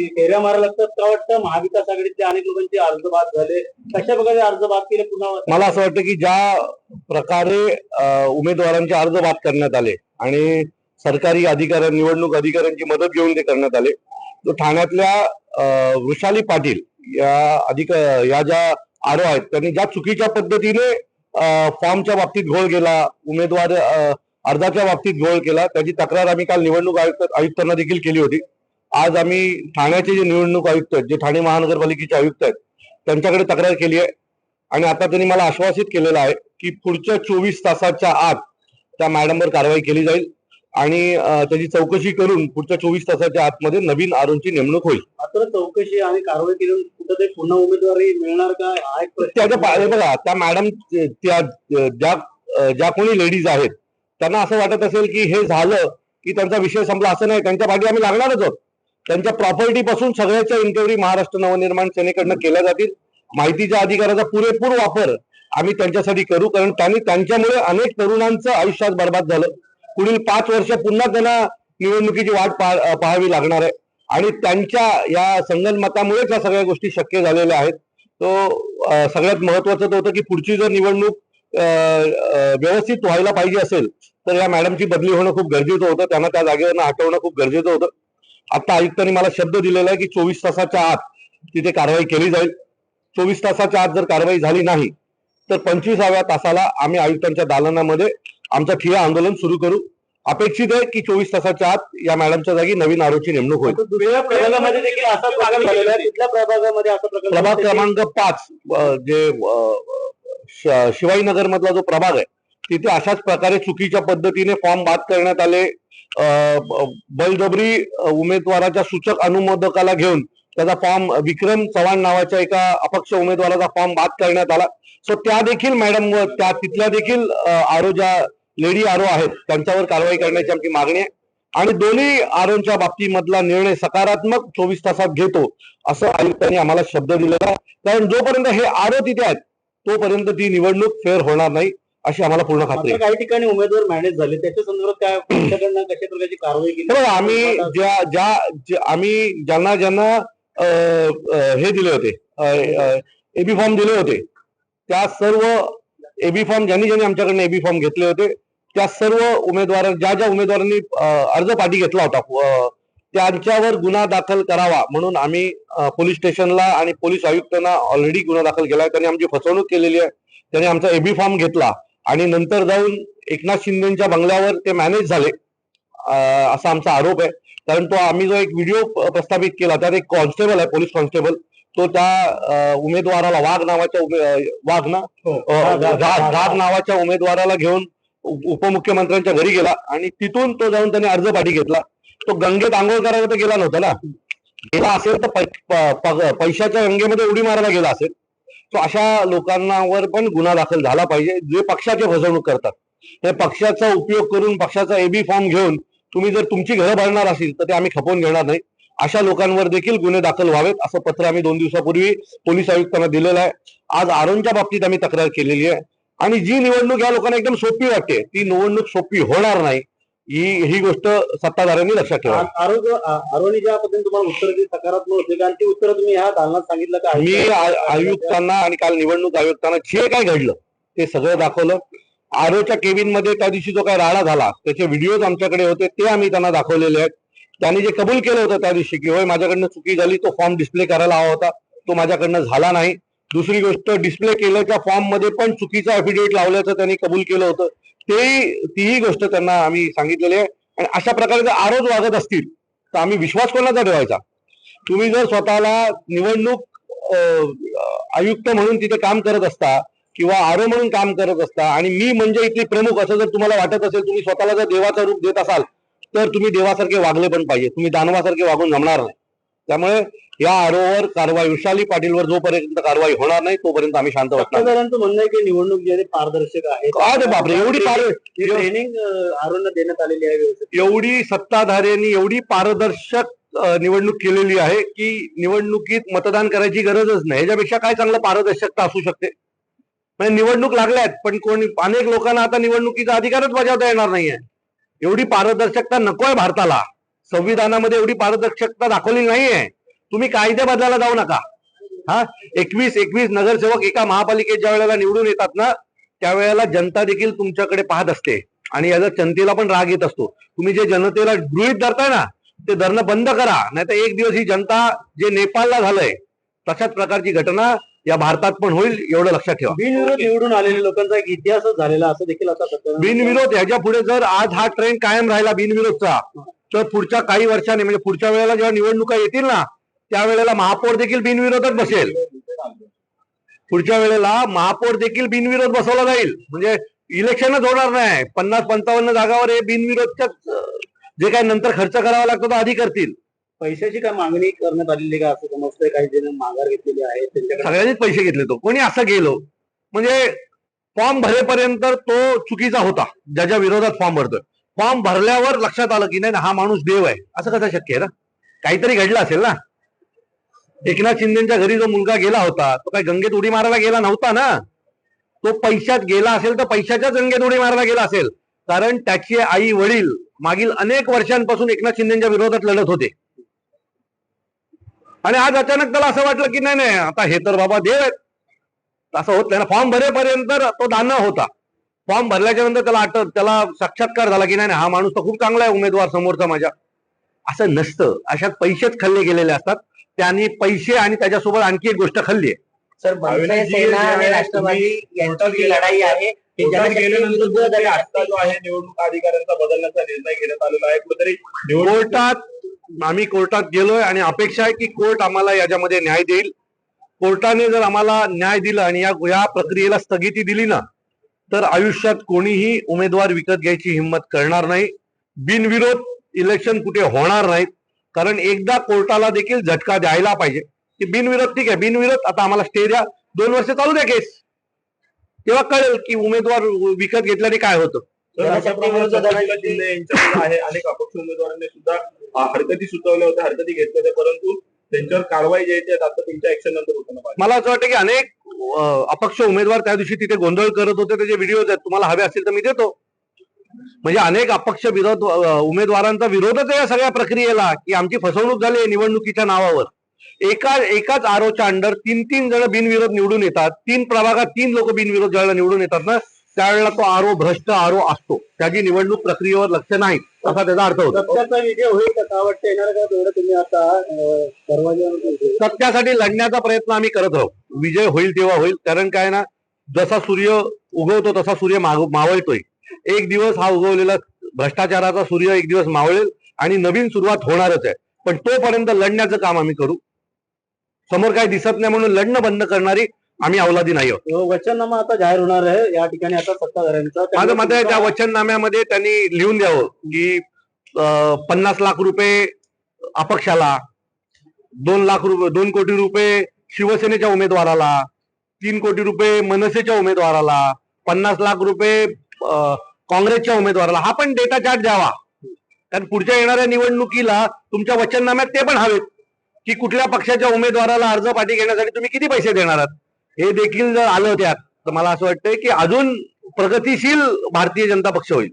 फेऱ्या मारायला लागतात का वाटतं? महाविकास आघाडीतल्या अनेक लोकांचे अर्ज बाद झाले, कशा प्रकारे अर्ज बाद केले पुन्हा? मला असं वाटतं की ज्या प्रकारे उमेदवारांचे अर्ज बाद करण्यात आले आणि सरकारी अधिकारी निवडणूक अधिकाऱ्यांची मदत घेऊन ते करण्यात आले, तो ठाण्यातल्या वृषाली पाटील या ज्या आरो आहेत त्यांनी ज्या चुकीच्या पद्धतीने फॉर्मच्या बाबतीत घोळ केला, उमेदवार अर्जाच्या बाबतीत घोळ केला, त्याची तक्रार आम्ही काल निवडणूक आयुक्तांना देखील केली होती. आज आम्ही ठाण्याचे जे निवडणूक आयुक्त आहेत, जे ठाणे महानगरपालिकेचे आयुक्त आहेत, त्यांच्याकडे तक्रार केली आहे आणि आता त्यांनी मला आश्वासित केलेलं आहे की पुढच्या 24 तासाच्या आत त्या मॅडमवर कारवाई केली जाईल आणि त्याची चौकशी करून पुढच्या 24 तासाच्या आतमध्ये नवीन आरोंची नेमणूक होईल. मात्र चौकशी आणि कारवाई केली कुठे पुन्हा उमेदवारी मिळणार का? त्याच्या बघा, त्या मॅडम ज्या कोणी लेडीज आहेत त्यांना असं वाटत असेल की हे झालं की त्यांचा विषय संपला. असं नाही, त्यांच्या पाठी आम्ही लागणारच आहोत. त्यांच्या प्रॉपर्टी पासून सगळ्याच्या इन्क्वायरी महाराष्ट्र नवनिर्माण सेनेकडनं केल्या जातील. माहितीच्या अधिकाराचा पुरेपूर वापर आम्ही त्यांच्यासाठी करू, कारण त्यांच्यामुळे अनेक तरुणांचं आयुष्यात बर्बाद झालं. पुढील 5 वर्ष पुन्हा त्यांना निवडणुकीची वाट पाहावी लागणार आहे आणि त्यांच्या या संगनमतामुळेच या सगळ्या गोष्टी शक्य झालेल्या आहेत. तो सगळ्यात महत्वाचं होतं की पुढची जर निवडणूक व्यवस्थित व्हायला पाहिजे असेल तर या मॅडमची बदली होणं खूप गरजेचं होतं, त्यांना त्या जागेवरनं हटवणं खूप गरजेचं होतं. आता आयुक्तांनी मला शब्द दिलेला आहे की 24 तासाच्या आत तिथे कारवाई केली जाईल. 24 तासाच्या आत जर कारवाई झाली नाही तर 25व्या तासाला आम्ही आयुक्तांच्या दालनामध्ये आमचं ठिय्या आंदोलन सुरू करू. अपेक्षित आहे की 24 तासाच्या आत या मॅडमच्या जागी नवीन आरोची नेमणूक होईल. प्रभागामध्ये देखील असा प्रकार झालेला आहे. तिथल्या प्रभागामध्ये असा प्रकार, प्रभाग क्रमांक 5 जे शिवाजीनगर मधला जो प्रभाग आहे तिथे अशाच प्रकारे चुकीच्या पद्धतीने फॉर्म बाद करण्यात आले. बळजबरी उमेदवाराच्या सूचक अनुमोदकाला घेऊन त्याचा फॉर्म विक्रम चव्हाण नावाच्या एका अपक्ष उमेदवाराचा फॉर्म बाद करण्यात आला. सो त्या देखील मॅडम त्या तिथल्या देखील आरो ज्या लेडी आरो आहेत त्यांच्यावर कारवाई करण्याची आमची मागणी आहे आणि दोन्ही आरोंच्या बाबतीमधला निर्णय सकारात्मक 24 तासात घेतो असं आयुक्तांनी आम्हाला शब्द दिलेला आहे. कारण जोपर्यंत हे आरो तिथे आहेत तोपर्यंत ती निवडणूक फेअर होणार नाही अशी आम्हाला पूर्ण खात्री आहे. काही ठिकाणी उमेदवार मॅनेज झाले, त्याच्या संदर्भात काय कशा प्रकारची कारवाई केली? आम्ही ज्यांना हे दिले होते, एबी फॉर्म दिले होते, त्या सर्व एबी फॉर्म ज्यांनी आमच्याकडनं एबी फॉर्म घेतले होते त्या सर्व ज्या उमेदवारांनी अर्ज पाठी घेतला होता त्यांच्यावर गुन्हा दाखल करावा म्हणून आम्ही पोलीस स्टेशनला आणि पोलीस आयुक्तांना ऑलरेडी गुन्हा दाखल केला आहे. त्यांनी आमची फसवणूक केलेली आहे. त्यांनी आमचा एबी फॉर्म घेतला आणि नंतर जाऊन एकनाथ शिंदेच्या बंगल्यावर ते मॅनेज झाले असा आमचा आरोप आहे. कारण आम्ही जो एक व्हिडिओ प्रस्थापित केला त्यात एक कॉन्स्टेबल आहे, पोलीस कॉन्स्टेबल, तो त्या उमेदवाराला घाग नावाच्या उमेदवाराला घेऊन उपमुख्यमंत्र्यांच्या घरी गेला आणि तिथून तो जाऊन त्याने अर्ज पाठी घेतला. तो गंगेत आंघोळ करायला तर गेला नव्हता ना, गेला असेल तर पैशाच्या गंगेमध्ये उडी मारायला गेला असेल. तो अशा लोकांवर पण गुन्हा दाखल झाला पाहिजे जे पक्षाची फसवणूक करतात. हे पक्षाचा उपयोग करून पक्षाचा एबी फॉर्म घेऊन तुम्ही जर तुमची घरं भरणार असेल तर ते आम्ही खपवून घेणार नाही. अशा लोकांवर देखील गुन्हे दाखल व्हावेत असं पत्र आम्ही 2 दिवसापूर्वी पोलीस आयुक्तांना दिलेलं आहे. आज आरोंच्या बाबतीत आम्ही तक्रार केलेली आहे आणि जी निवडणूक या लोकांना एकदम सोपी वाटते ती निवडणूक सोपी होणार नाही ही गोष्ट सत्ताधाऱ्यांनी लक्षात ठेवा. आरोनी ज्या पद्धतीने तुम्हाला उत्तर दिली सकारात्मक होते, कारण ती उत्तर तुम्ही ह्या दालनात सांगितलं का? मी आयुक्तांना आणि काल निवडणूक आयुक्तांना जे काय घडलं ते सगळं दाखवलं. आरोच्या केबिन मध्ये त्या दिवशी जो काय राडा झाला त्याचे व्हिडिओज आमच्याकडे होते ते आम्ही त्यांना दाखवलेले आहेत. त्यांनी जे कबूल केलं होतं त्या दिवशी की होय माझ्याकडनं चुकी झाली, तो फॉर्म डिस्प्ले करायला हवा होता, तो माझ्याकडनं झाला नाही. दुसरी गोष्ट, डिस्प्ले केल्याच्या फॉर्म मध्ये पण चुकीचा ऍफिडेव्हिट लावल्याचं त्यांनी कबूल केलं होतं. तीही गोष्ट त्यांना आम्ही सांगितलेली आहे. आणि अशा प्रकारे जर आरोप वागत असतील तर आम्ही विश्वास कोणाचा ठेवायचा? तुम्ही जर स्वतःला निवडणूक आयुक्त म्हणून तिथे काम करत असता किंवा आरो म्हणून काम करत असता आणि मी म्हणजे इथली प्रमुख असं जर तुम्हाला वाटत असेल, तुम्ही स्वतःला जर देवाचं रूप देत असाल तर तुम्ही देवासारखे वागले पण पाहिजे. तुम्ही दानवासारखे वागून जमणार नाही. त्यामुळे या आरोवर कारवाई, वृषाली पाटीलवर जोपर्यंत कारवाई होणार नाही तोपर्यंत आम्ही शांत बसणार. म्हणणं आहे की निवडणूक जी आहे पारदर्शक आहे. अरे बापरे, एवढी ट्रेनिंग आरोना देण्यात आलेली आहे. एवढी सत्ताधाऱ्यांनी एवढी पारदर्शक निवडणूक केलेली आहे की निवडणुकीत मतदान करायची गरजच नाही. याच्यापेक्षा काय चांगलं पारदर्शकता असू शकते? म्हणजे निवडणूक लागल्यात पण अनेक लोकांना आता निवडणुकीचा अधिकारच बजावता येणार नाहीये. एवढी पारदर्शकता नकोय भारताला. संविधानामध्ये एवढी पारदर्शकता दाखवली नाहीये. तुम्ही कायदे बदलायला जाऊ नका. हा 21 नगरसेवक एका महापालिकेत ज्या वेळेला निवडून येतात ना, त्यावेळेला जनता देखील तुमच्याकडे पाहत असते आणि याचा जनतेला पण राग येत असतो. तुम्ही जे जनतेला गृहीत धरताय ना, ते धरणं बंद करा, नाहीतर एक दिवस ही जनता जे नेपाळला झालंय तशाच प्रकारची घटना या भारतात पण होईल, एवढं लक्षात ठेवा. बिनविरोध निवडून आलेल्या लोकांचा एक इतिहासच झालेला असं देखील आता सत्यानं बिनविरोध ह्याच्या पुढे जर आज हा ट्रेंड कायम राहिला बिनविरोधचा, तर पुढच्या काही वर्षांनी म्हणजे पुढच्या वेळेला जेव्हा निवडणुका येतील ना, त्यावेळेला महापौर देखील बिनविरोधच बसेल. पुढच्या वेळेला महापौर देखील बिनविरोध बसवला जाईल. म्हणजे इलेक्शनच होणार नाही. 50-55 जागावर हे बिनविरोधच्याच जे काही नंतर खर्च करावा लागतो तो आधी करतील. पैशाची काय मागणी करण्यात आलेली का असं समजतंय? काही जण माघार घेतलेली आहे त्यांच्याकडे सगळ्यांनीच पैसे घेतले. तो कोणी असं गेलो म्हणजे फॉर्म भरेपर्यंत तो चुकीचा होता, ज्याच्या विरोधात फॉर्म भरतोय. फॉर्म भरल्यावर लक्षात आलं की नाही हा माणूस देव आहे. असं कसं शक्य आहे ना? काहीतरी घडलं असेल ना. एकनाथ शिंदेच्या घरी जो मुलगा गेला होता तो काही गंगेत उडी मारायला गेला नव्हता ना. तो पैशात गेला असेल तर पैशाच्याच गंगेत उडी मारायला गेला असेल, कारण त्याचे आई वडील मागील अनेक वर्षांपासून एकनाथ शिंदेच्या विरोधात लढत होते. आणि आज अचानक त्याला असं वाटलं की नाही नाही आता हे तर बाबा देव आहेत. असं होत नाही ना. फॉर्म भरेपर्यंत तो दानव होता. फॉर्म भरल्याच्या नंतर त्याला साक्षात्कार झाला की नाही हा माणूस तर खूप चांगला आहे उमेदवार समोरचा माझ्या. असं नसतं. अशात पैसेच खाल्ले गेलेले असतात. त्यांनी पैसे आणि त्याच्यासोबत आणखी एक गोष्ट खाल्ली आहे. सर, मनसे सेना आणि राष्ट्रवादी यांची लढाई आहे. आता जो आहे निवडणूक अधिकाऱ्यांचा बदलण्याचा निर्णय घेण्यात आलेला आहे. कुठेतरी आम्ही कोर्टात गेलोय आणि अपेक्षा आहे की कोर्ट आम्हाला याच्यामध्ये न्याय देईल. कोर्टाने जर आम्हाला न्याय दिला आणि या प्रक्रियेला स्थगिती दिली ना, तर आयुष्यात कोणीही उमेदवार विकत घ्यायची हिंमत करणार नाही. बिनविरोध इलेक्शन कुठे होणार नाहीत. कारण एकदा कोर्टाला देखील झटका द्यायला पाहिजे की बिनविरोध ठीक आहे, बिनविरोध आता आम्हाला स्टे द्या, 2 वर्ष चालू द्या केस, तेव्हा कळेल की उमेदवार विकत घेतल्याने काय होतं. जिल्हे यांच्यामध्ये आहे. अनेक अपक्ष उमेदवारांनी सुद्धा हरकती सुचवल्या होत्या, हरकती घेतल्या होत्या, परंतु त्यांच्यावर कारवाई जी आहे आता तुमच्या ऍक्शन नंतर होताना पाहिजे. मला असं वाटतं की अनेक अपक्ष उमेदवार त्या दिवशी तिथे गोंधळ करत होते. त्याचे व्हिडिओज आहेत, तुम्हाला हवे असतील तर मी देतो. म्हणजे अनेक अपक्ष उमेदवारांचा विरोधच आहे या सगळ्या प्रक्रियेला, की आमची फसवणूक झाली निवडणुकीच्या नावावर. एकाच आरोच्या अंडर 3 जण बिनविरोध निवडून येतात. 3 प्रभागात 3 लोक बिनविरोध ज्यावेळेला निवडून येतात ना, त्यावेळेला तो आरो भ्रष्ट आरो असतो. त्याची निवडणूक प्रक्रियेवर लक्ष नाही असा त्याचा अर्थ होतो. सत्याचा विजय होईल का? का वाटतं येणार का? तेवढं तुम्ही आता सत्यासाठी लढण्याचा प्रयत्न आम्ही करत राहू. विजय होईल तेव्हा होईल. कारण काय ना, जसा सूर्य उगवतो तसा सूर्य मावळतोय. एक दिवस हा उगवलेला भ्रष्टाचाराचा सूर्य एक दिवस मावळेल आणि नवीन सुरुवात होणारच आहे. पण तोपर्यंत लढण्याचं काम आम्ही करू. समोर काही दिसत नाही म्हणून लढणं बंद करणारी आम्ही अवलादी नाही आहोत. वचननामा आता जाहीर होणार आहे या ठिकाणी आता सत्ताधाऱ्यांचा. माझं मत आहे त्या वचननाम्यामध्ये त्यांनी लिहून द्यावं की 50 लाख रुपये अपक्षाला, 2 कोटी रुपये शिवसेनेच्या उमेदवाराला, 3 कोटी रुपये मनसेच्या उमेदवाराला, 50 लाख रुपये काँग्रेसच्या उमेदवाराला. हा पण डेटा चार्ट द्यावा. कारण पुढच्या येणाऱ्या निवडणुकीला तुमच्या वचननाम्यात ते पण हवेत की कुठल्या पक्षाच्या उमेदवाराला अर्ज पाठी घेण्यासाठी तुम्ही किती पैसे देणार आहात. हे देखील जर आलं त्यात तर मला असं वाटतंय की अजून प्रगतिशील भारतीय जनता पक्ष होईल.